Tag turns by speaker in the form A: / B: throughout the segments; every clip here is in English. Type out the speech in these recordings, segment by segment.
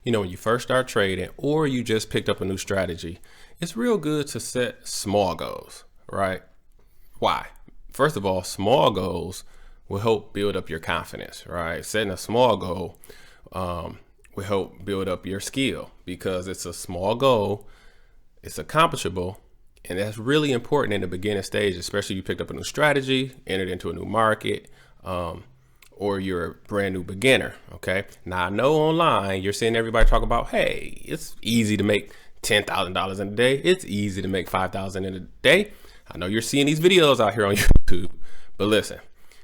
A: You know, when you first start trading or you just picked up a new strategy, it's real good to set small goals, right? Why? First of all, small goals will help build up your confidence, right? Setting a small goal will help build up your skill because it's a small goal, it's accomplishable, and that's really important in the beginning stage, especially if you picked up a new strategy, entered into a new market, or you're a brand new beginner. Okay. Now I know online you're seeing everybody talk about, hey, it's easy to make $10,000 in a day. It's easy to make 5,000 in a day. I know you're seeing these videos out here on YouTube, but listen,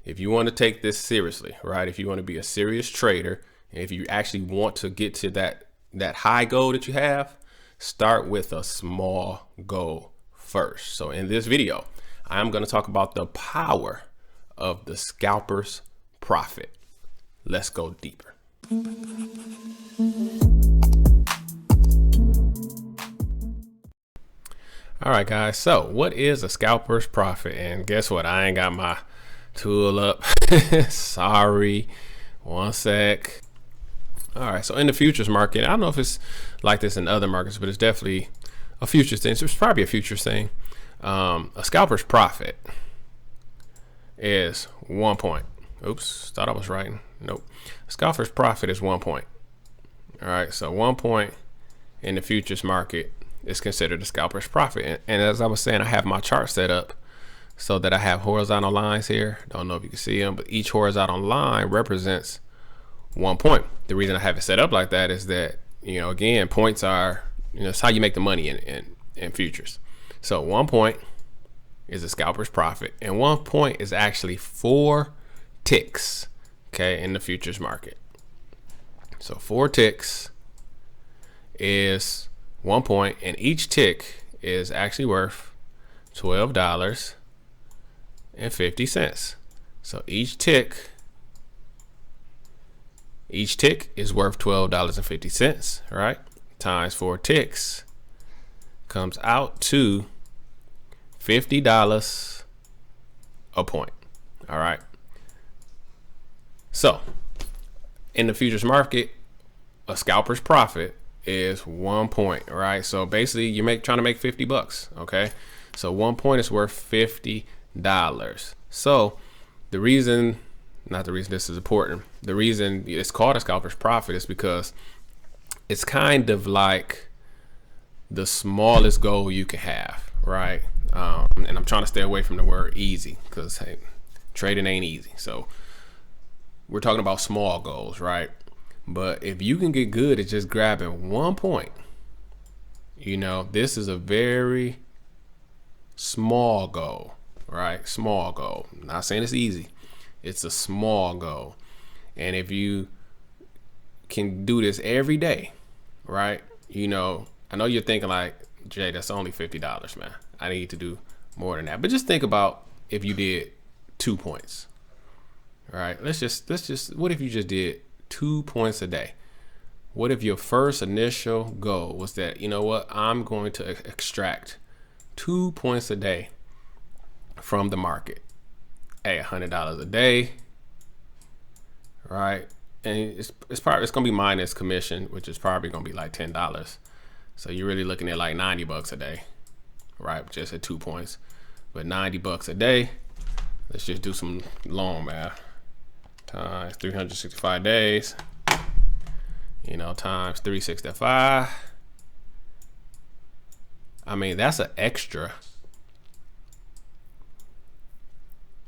A: if you want to take this seriously, right? If you want to be a serious trader, and if you actually want to get to that high goal that you have, start with a small goal first. So in this video, I'm going to talk about the power of the scalper's profit. Let's go deeper. All right, guys. So what is a scalper's profit? And guess what? I ain't got my tool up. Sorry. One sec. All right. So in the futures market, I don't know if it's like this in other markets, but it's definitely a futures thing. So it's probably a futures thing. A scalper's profit is 1 point. Oops, thought I was writing. Nope. Scalper's profit is 1 point. All right, so 1 point in the futures market is considered a scalper's profit. And as I was saying, I have my chart set up so that I have horizontal lines here. Don't know if you can see them, but each horizontal line represents 1 point. The reason I have it set up like that is that, you know, again, points are, you know, it's how you make the money in futures. So 1 point is a scalper's profit, and 1 point is actually 4 ticks, okay, in the futures market. So 4 ticks is 1 point, and each tick is actually worth $12.50. So each tick is worth $12.50, right? Times 4 ticks comes out to $50 a point. All right. So in the futures market, a scalper's profit is 1 point, right? So basically you're trying to make 50 bucks. Okay. So 1 point is worth $50. So the reason this is important, the reason it's called a scalper's profit is because it's kind of like the smallest goal you can have, right? And I'm trying to stay away from the word easy because, hey, trading ain't easy. So we're talking about small goals, right? But if you can get good at just grabbing 1 point, you know, this is a very small goal, right? Small goal. I'm not saying it's easy. It's a small goal. And if you can do this every day, right? You know, I know you're thinking like, Jay, that's only $50, man. I need to do more than that. But just think about if you did 2 points. All right, let's just what if you just did 2 points a day? What if your first initial goal was that, you know what, I'm going to extract 2 points a day from the market? Hey, $100 a day, right? And it's gonna be minus commission, which is probably gonna be like $10. So you're really looking at like 90 bucks a day, right? Just at 2 points, but 90 bucks a day. Let's just do some long math. Times 365 days, you know, times 365. I mean, that's an extra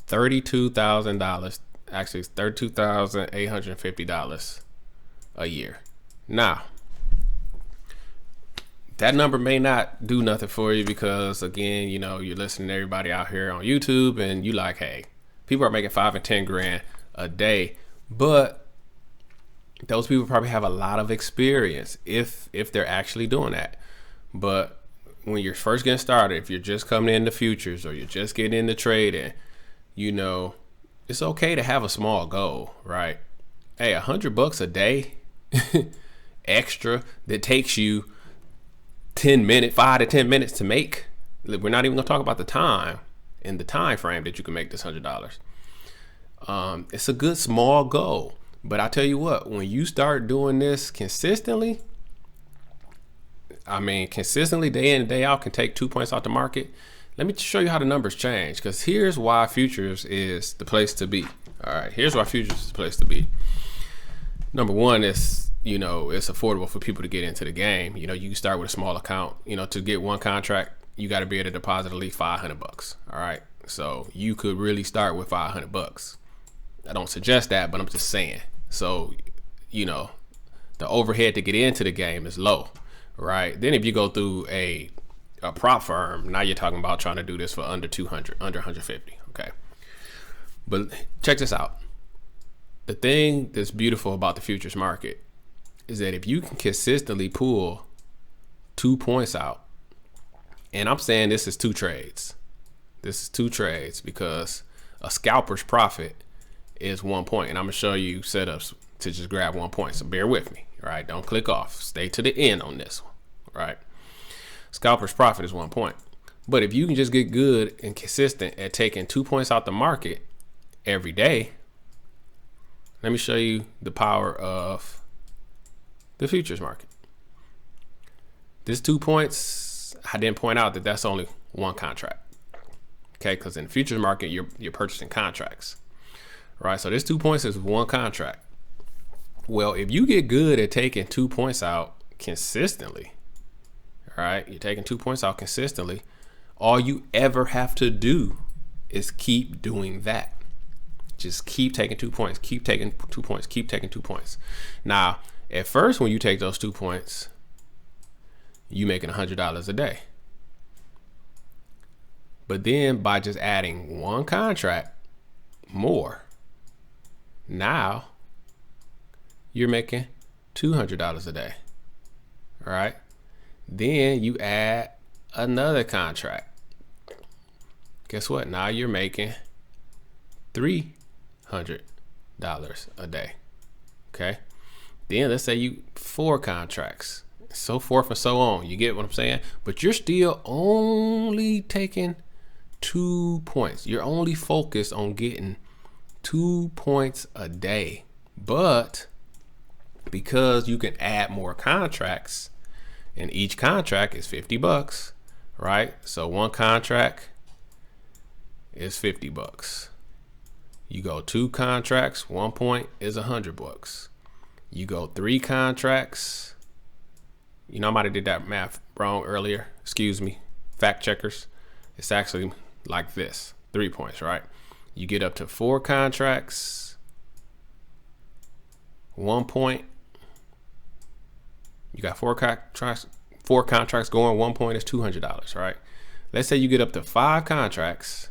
A: $32,000, actually it's $32,850 a year. Now, that number may not do nothing for you because, again, you know, you're listening to everybody out here on YouTube and you like, hey, people are making 5 and 10 grand a day, but those people probably have a lot of experience if they're actually doing that. But when you're first getting started, if you're just coming into futures or you're just getting into trading, you know, it's okay to have a small goal, right? Hey, $100 a day extra that takes you 5 to 10 minutes to make. We're not even gonna talk about the time and the time frame that you can make this $100. It's a good small goal, But I tell you what, when you start doing this consistently, consistently day in and day out, can take 2 points off the market. Let me show you how the numbers change, because here's why futures is the place to be. All right, here's why futures is the place to be. Number one is, it's affordable for people to get into the game. You can start with a small account. To get one contract, you got to be able to deposit at least $500. All right, so you could really start with $500. I don't suggest that, but I'm just saying. So, the overhead to get into the game is low, right? Then if you go through a prop firm, now you're talking about trying to do this for under 200, under 150. Okay, but check this out. The thing that's beautiful about the futures market is that if you can consistently pull 2 points out, and I'm saying this is two trades. This is two trades because a scalper's profit is 1 point. And I'm gonna show you setups to just grab 1 point. So bear with me, right? Don't click off. Stay to the end on this one, right? Scalper's profit is 1 point. But if you can just get good and consistent at taking 2 points out the market every day, let me show you the power of the futures market. This 2 points, I didn't point out that that's only one contract. Okay, because in the futures market, you're purchasing contracts. Right, so this 2 points is one contract. Well, if you get good at taking 2 points out consistently, right, you're taking 2 points out consistently, all you ever have to do is keep doing that. Just keep taking 2 points, keep taking 2 points, keep taking 2 points. Now, at first, when you take those 2 points, you making $100 a day. But then by just adding one contract more, now you're making $200 a day. All right. Then you add another contract. Guess what? Now you're making $300 a day. Okay. Then let's say you 4 contracts, so forth and so on. You get what I'm saying? But you're still only taking 2 points. You're only focused on getting 2 points a day. But because you can add more contracts, and each contract is $50, right? So one contract is $50. You go 2 contracts, 1 point is $100. You go 3 contracts. I might have did that math wrong earlier. Excuse me, fact checkers. It's actually like this, 3 points, right? You get up to 4 contracts, 1 point. You got 4 contracts going, 1 point is $200, right? Let's say you get up to 5 contracts.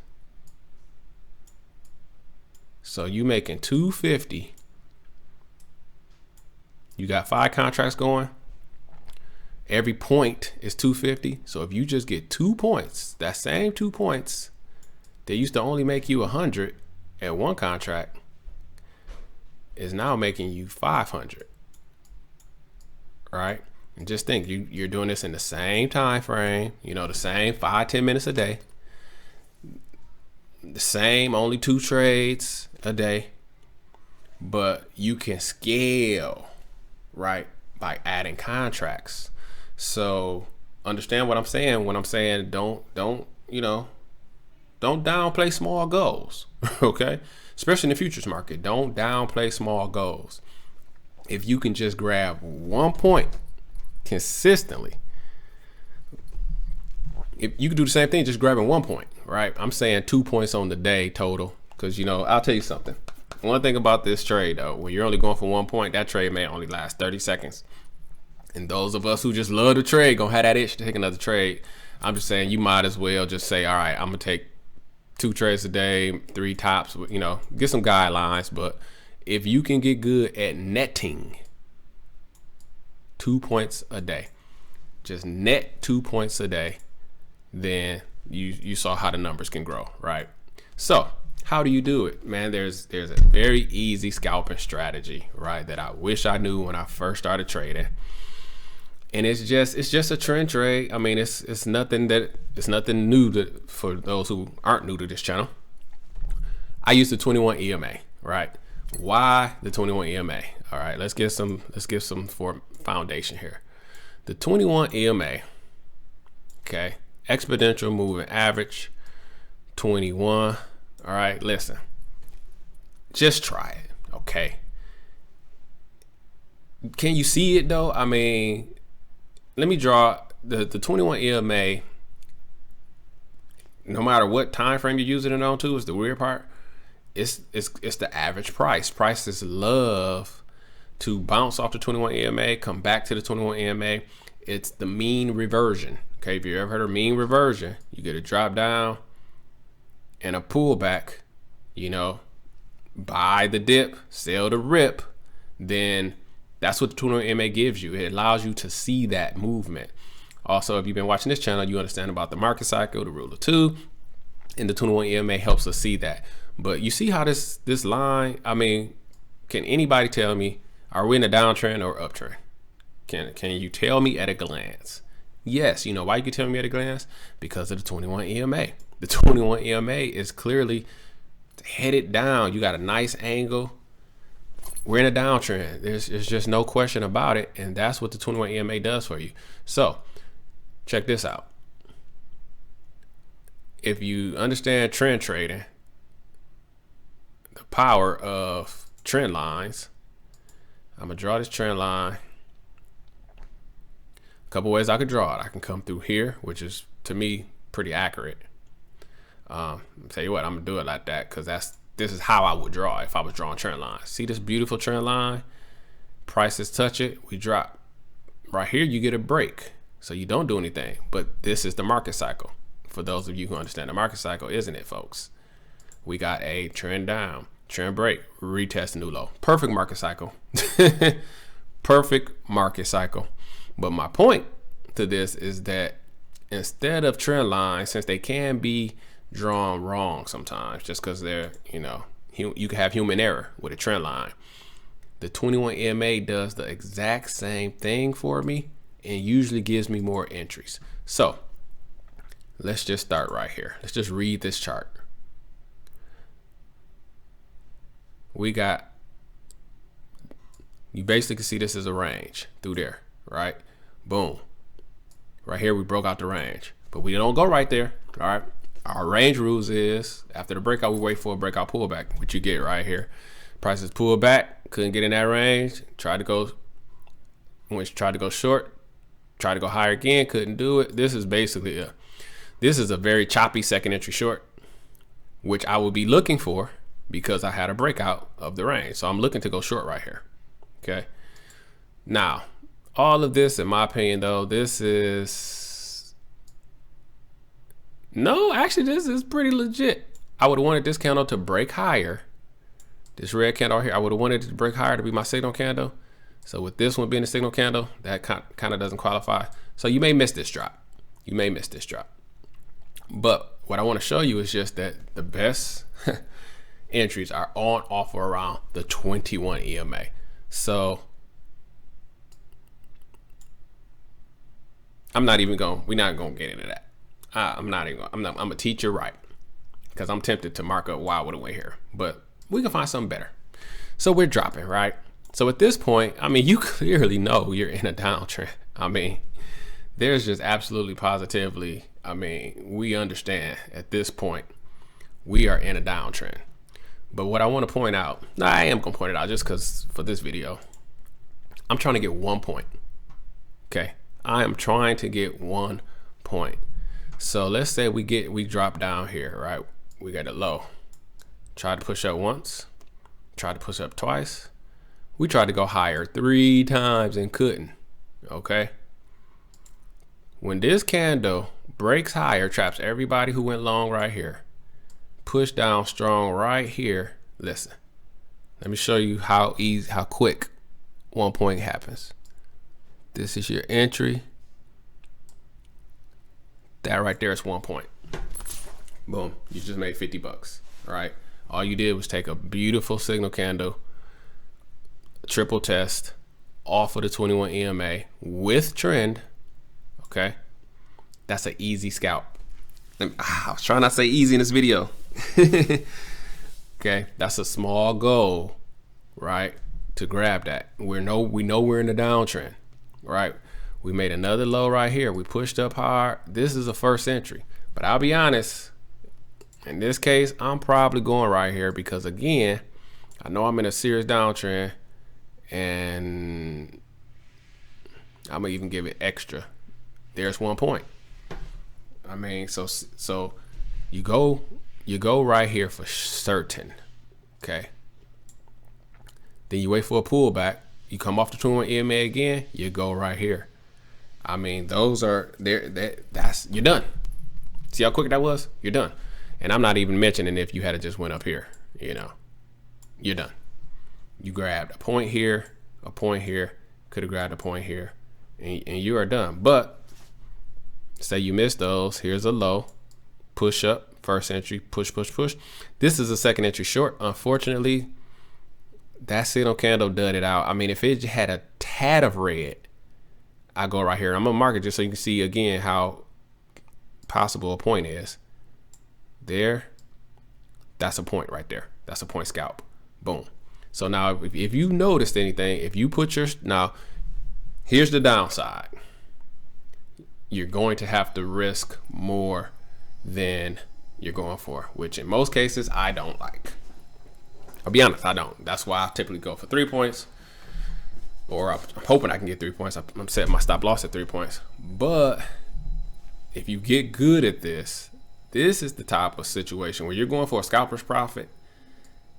A: So you making $250. You got 5 contracts going. Every point is $250. So if you just get 2 points, that same 2 points, they used to only make you $100 at one contract, is now making you $500. Right? And just think, you're doing this in the same time frame, the same 5-10 minutes a day, the same only 2 trades a day, but you can scale, right, by adding contracts. So understand what I'm saying when I'm saying don't downplay small goals. Okay, especially in the futures market, don't downplay small goals. If you can just grab 1 point consistently, if you can do the same thing, just grabbing 1 point, right? I'm saying 2 points on the day total, because I'll tell you something. One thing about this trade, though, when you're only going for 1 point, that trade may only last 30 seconds. And those of us who just love to trade gonna have that itch to take another trade. I'm just saying you might as well just say, all right, I'm gonna take 2 trades a day, 3 tops, get some guidelines. But if you can get good at netting 2 points a day, just net 2 points a day, then you saw how the numbers can grow, right? So how do you do it, man? There's a very easy scalping strategy, right, that I wish I knew when I first started trading. And it's just a trend trade. It's nothing new for those who aren't new to this channel. I use the 21 EMA, right? Why the 21 EMA? All right, let's get some for foundation here. The 21 EMA, okay, exponential moving average, 21. All right, listen, just try it, okay? Can you see it though? I mean, let me draw the 21 EMA. No matter what time frame you're using it on to, is the weird part. It's the average price. Prices love to bounce off the 21 EMA, come back to the 21 EMA. It's the mean reversion. Okay, if you ever heard of mean reversion, you get a drop down and a pullback, you know, buy the dip, sell the rip, then that's what the 21 EMA gives you. It allows you to see that movement. Also, if you've been watching this channel, you understand about the market cycle, the rule of two, and the 21 EMA helps us see that. But you see how this line, I mean, can anybody tell me, are we in a downtrend or uptrend? Can you tell me at a glance? Yes, you know why you can tell me at a glance? Because of the 21 EMA. The 21 EMA is clearly headed down. You got a nice angle. We're in a downtrend. There's just no question about it. And that's what the 21 EMA does for you. So check this out. If you understand trend trading, the power of trend lines, I'm gonna draw this trend line. A couple ways I could draw it. I can come through here, which is to me pretty accurate. I'll tell you what, I'm gonna do it like that because this is how I would draw if I was drawing trend lines. See this beautiful trend line? Prices touch it, we drop. Right here, you get a break. So you don't do anything, but this is the market cycle. For those of you who understand the market cycle, isn't it, folks? We got a trend down, trend break, retest new low. Perfect market cycle. Perfect market cycle. But my point to this is that instead of trend lines, since they can be drawn wrong sometimes, just because they're, you know, you can have human error with a trend line. The 21 EMA does the exact same thing for me and usually gives me more entries. So let's just start right here. Let's just read this chart. We got, you basically see this as a range through there, right? Boom. Right here, we broke out the range, but we don't go right there, all right? Our range rules is after the breakout, we wait for a breakout pullback, which you get right here. Prices pull back, couldn't get in that range, tried to go short, tried to go higher again, couldn't do it. This is basically this is a very choppy second entry short, which I will be looking for because I had a breakout of the range. So I'm looking to go short right here. Okay. Now, all of this, in my opinion, though, this is this is pretty legit. I would have wanted this candle to break higher. This red candle here, I would have wanted it to break higher to be my signal candle. So with this one being a signal candle, that kind of doesn't qualify. So you may miss this drop. You may miss this drop. But what I want to show you is just that the best entries are on, off, or around the 21 EMA. So we're not going to get into that. I'm gonna teach you right because I'm tempted to mark up why I would have went here, but we can find something better. So we're dropping, right? So at this point, I mean, you clearly know you're in a downtrend. I mean, there's just absolutely positively, I mean, we understand at this point, we are in a downtrend. But what I want to point out, I am going to point it out just because for this video, I'm trying to get 1 point. Okay. I am trying to get 1 point. So let's say we drop down here, right? We got a low. Tried to push up once, tried to push up twice. We tried to go higher 3 times and couldn't. Okay. When this candle breaks higher, traps everybody who went long right here, push down strong right here. Listen, let me show you how quick 1 point happens. This is your entry. That right there is 1 point. Boom, you just made 50 bucks, right? All you did was take a beautiful signal candle, triple test off of the 21 EMA with trend. Okay, that's an easy scalp. I was trying not to say easy in this video. Okay, that's a small goal right, to grab that. We know we're in the downtrend, right? We made another low right here. We pushed up hard. This is a first entry, but I'll be honest, in this case, I'm probably going right here because, again, I know I'm in a serious downtrend, and I'm gonna even give it extra. There's 1 point. I mean, so you go right here for certain, okay? Then you wait for a pullback. You come off the 21 EMA again. You go right here. I mean, those are there. That's you're done. See how quick that was? You're done. And I'm not even mentioning if you had to just went up here. You know, you're done. You grabbed a point here, could have grabbed a point here, and you are done. But say you missed those. Here's a low, push up, first entry, push. This is a second entry short. Unfortunately, that signal candle dud it out. I mean, if it had a tad of red, I go right here. I'm gonna mark it just so you can see again how possible a point is. There, that's a point right there. That's a point scalp. Boom. So now if you noticed anything, if you put your, now here's the downside. You're going to have to risk more than you're going for, which in most cases I don't like. I'll be honest, I don't. That's why I typically go for 3 points, or I'm hoping I can get 3 points. I'm setting my stop loss at 3 points. But if you get good at this, this is the type of situation where you're going for a scalper's profit.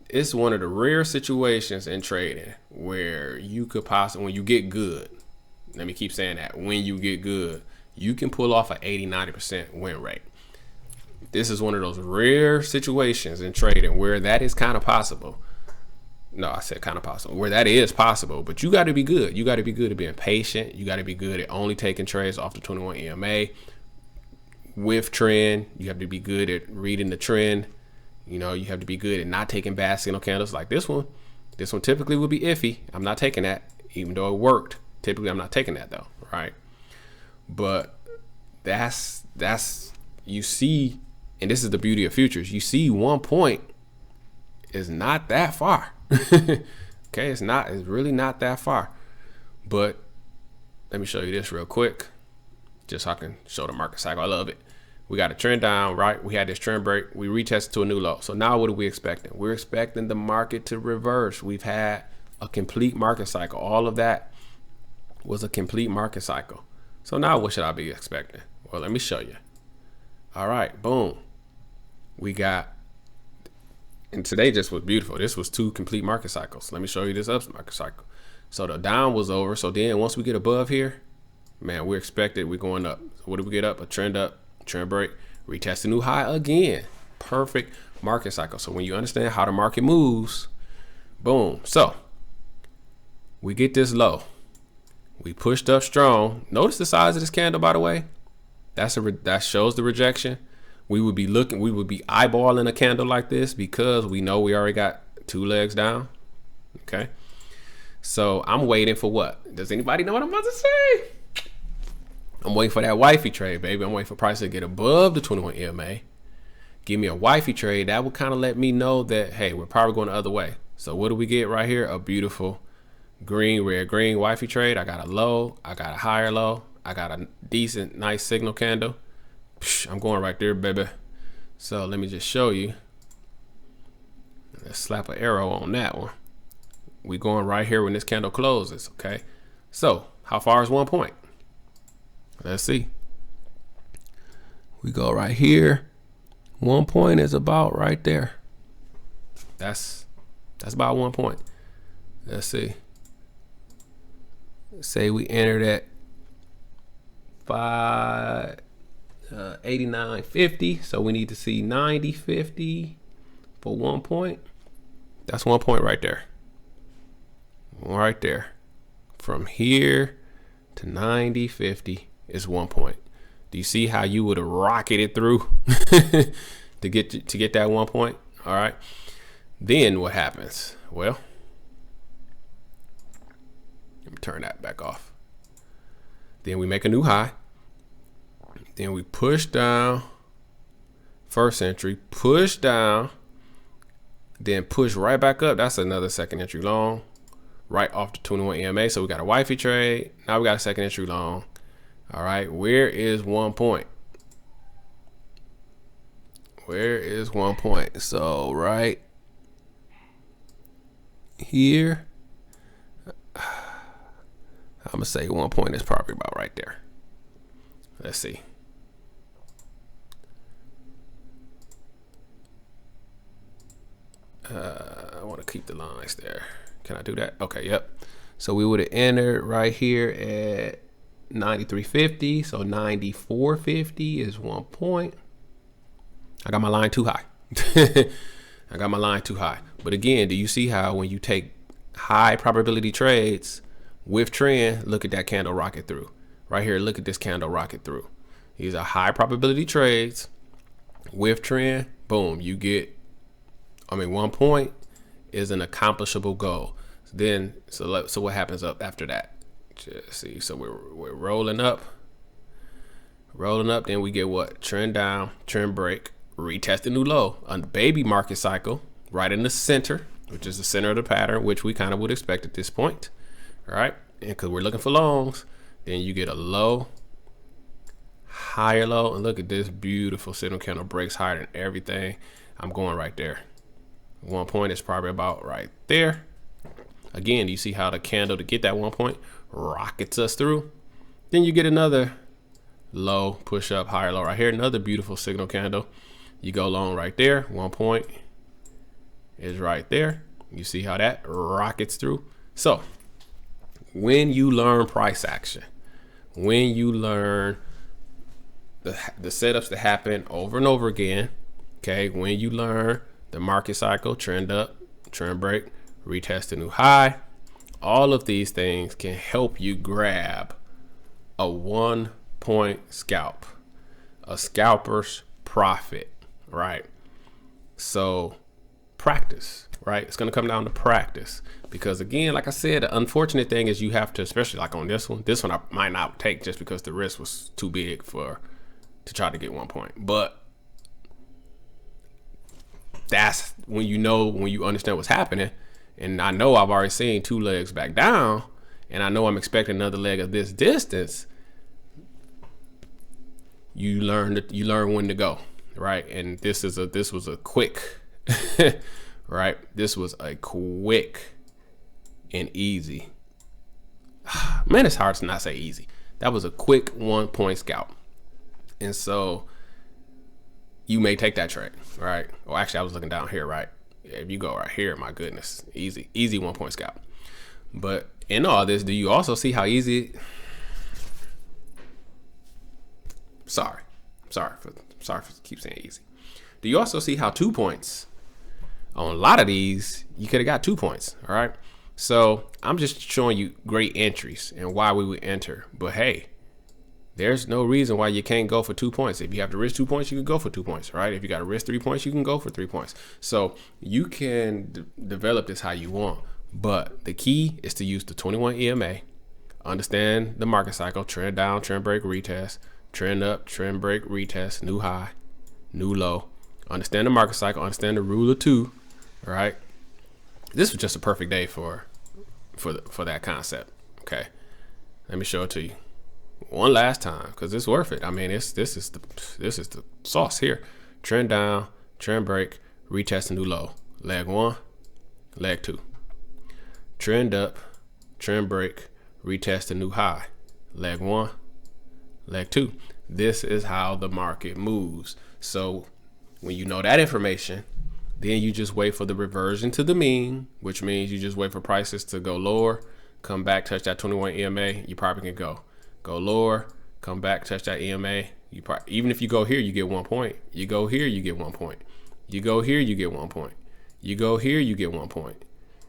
A: It's one of the rare situations in trading where you could possibly, when you get good, let me keep saying that, when you get good, you can pull off an 80-90% win rate. This is one of those rare situations in trading where that is kind of possible. No, I said kind of possible, where that is possible, but you got to be good. You got to be good at being patient. You got to be good at only taking trades off the 21 EMA with trend. You have to be good at reading the trend. You know, you have to be good at not taking bad signal candles like this one. This one typically would be iffy. I'm not taking that, even though it worked. Typically, I'm not taking that though, right? But that's you see, and this is the beauty of futures. You see 1 point is not that far. Okay, it's really not that far. But let me show you this real quick, just so I can show the market cycle. I love it. We got a trend down, right? We had this trend break. We retested to a new low. So now what are we expecting? We're expecting the market to reverse. We've had a complete market cycle. All of that was a complete market cycle. So now what should I be expecting? Well, let me show you. All right, boom. We got, and today just was beautiful. This was 2 complete market cycles. Let me show you this up market cycle. So the down was over. So then once we get above here, man, we're expected, we're going up. So what did we get up? A trend up, trend break, retest a new high again. Perfect market cycle. So when you understand how the market moves, boom. So we get this low. We pushed up strong. Notice the size of this candle, by the way. That shows the rejection. We would be eyeballing a candle like this because we know we already got 2 legs down. Okay. So I'm waiting for what? Does anybody know what I'm about to say? I'm waiting for that wifey trade, baby. I'm waiting for price to get above the 21 EMA. Give me a wifey trade. That would kind of let me know that, hey, we're probably going the other way. So what do we get right here? A beautiful green, red, green wifey trade. I got a low. I got a higher low. I got a decent, nice signal candle. I'm going right there, baby. So let me just show you. Let's slap an arrow on that one. We going right here when this candle closes, okay? So how far is 1 point? Let's see. We go right here. 1 point is about right there. That's about 1 point. Let's see. Say we entered at 89.50, so we need to see 90.50 for 1 point. That's 1 point right there. Right there. From here to 90.50 is 1 point. Do you see how you would have rocketed through to get that 1 point? All right. Then what happens? Well, let me turn that back off. Then we make a new high. Then we push down, first entry, push down. then push right back up. That's another second entry long, right off the 21 EMA. So we got a wifey trade. Now we got a second entry long. All right, where is 1 point? Where is 1 point? So right here, I'm gonna say 1 point is probably about right there. Let's see. I want to keep the lines there. Can I do that? Okay, yep. So we would have entered right here at 93.50. So 94.50 is 1 point. I got my line too high. I got my line too high. But again, do you see how when you take high probability trades with trend, look at that candle rocket through. Right here, look at this candle rocket through. These are high probability trades with trend. Boom, you get, 1 point is an accomplishable goal. So what happens up after that? Just see. So we're rolling up. Then we get what? Trend down, trend break, retest a new low on the baby market cycle, right in the center, which is the center of the pattern, which we kind of would expect at this point. All right, and because we're looking for longs, then you get a low, higher low, and look at this beautiful signal candle breaks higher than everything. I'm going right there. 1 point is probably about right there. Again, you see how the candle to get that 1 point rockets us through. Then you get another low, push up, higher low right here. Another beautiful signal candle. You go long right there. 1 point is right there. You see how that rockets through. So when you learn price action, when you learn the setups that happen over and over again, okay, when you learn the market cycle, trend up, trend break, retest a new high, all of these things can help you grab a 1 point scalp, a scalper's profit, right? So practice, right? It's going to come down to practice, because again, like I said, the unfortunate thing is you have to, especially like on this one I might not take just because the risk was too big to try to get 1 point. But that's when you understand what's happening. And I know I've already seen 2 legs back down, and I know I'm expecting another leg of this distance. You learn when to go, right? And this was a quick, right? This was a quick and easy. Man, it's hard to not say easy. That was a quick 1 point scalp. And so you may take that trade, right? Well, actually, I was looking down here, right? If you go right here, my goodness, easy 1 point scalp. But in all this, do you also see how easy? Sorry for keep saying easy. Do you also see how 2 points on a lot of these, you could have got 2 points, all right? So I'm just showing you great entries and why we would enter. But hey, there's no reason why you can't go for 2 points. If you have to risk 2 points, you can go for 2 points, right? If you got to risk 3 points, you can go for 3 points. So you can develop this how you want. But the key is to use the 21 EMA, understand the market cycle, trend down, trend break, retest, trend up, trend break, retest, new high, new low. Understand the market cycle, understand the rule of 2, right? This was just a perfect day for that concept, okay? Let me show it to you one last time, because it's worth it. I mean, this is the sauce here. Trend down, trend break, retest a new low. Leg 1, leg 2. Trend up, trend break, retest a new high. Leg 1, leg 2. This is how the market moves. So when you know that information, then you just wait for the reversion to the mean, which means you just wait for prices to go lower, come back, touch that 21 EMA, you probably can go lower, come back, touch that EMA. Even if you go here, you get 1 point. You go here, you get 1 point. You go here, you get 1 point. You go here, you get 1 point.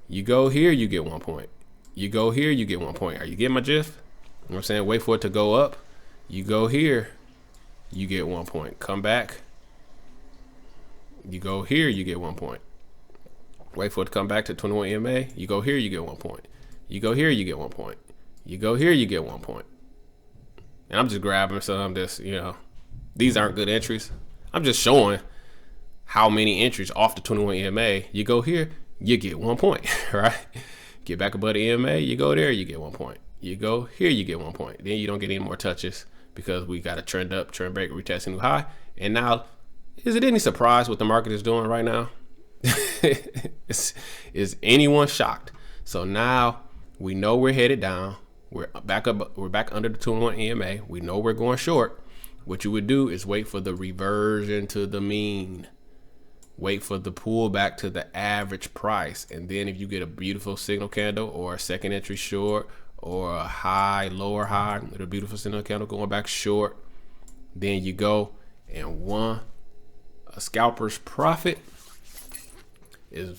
A: You go here, you get 1 point. You go here, you get 1 point. Are you getting my gist? You know what I'm saying? Wait for it to go up. You go here, you get 1 point. Come back. You go here, you get 1 point. Wait for it to come back to 21 EMA. You go here, you get 1 point. You go here, you get 1 point. You go here, you get 1 point. And I'm just grabbing some of this, these aren't good entries. I'm just showing how many entries off the 21 EMA. You go here, you get 1 point, right? Get back above the EMA, you go there, you get 1 point. You go here, you get 1 point. Then you don't get any more touches because we got a trend up, trend break, retesting new high. And now, is it any surprise what the market is doing right now? Is anyone shocked? So now we know we're headed down. We're back up. We're back under the 21 EMA. We know we're going short. What you would do is wait for the reversion to the mean. Wait for the pullback to the average price. And then if you get a beautiful signal candle or a second entry short or a high, lower high, with a beautiful signal candle going back short, then you go and a scalper's profit is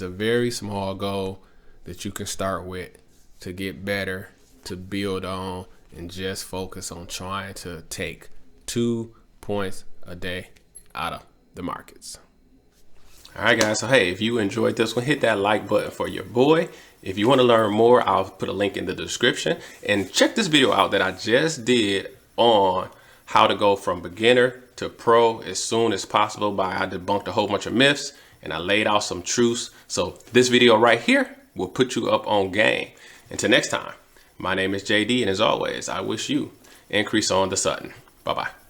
A: a very small goal that you can start with to get better, to build on, and just focus on trying to take 2 points a day out of the markets. All right, guys. So, hey, if you enjoyed this one, hit that like button for your boy. If you want to learn more, I'll put a link in the description. And check this video out that I just did on how to go from beginner to pro as soon as possible. I debunked a whole bunch of myths and I laid out some truths. So this video right here will put you up on game. Until next time, my name is JD, and as always, I wish you increase on the Sutton. Bye-bye.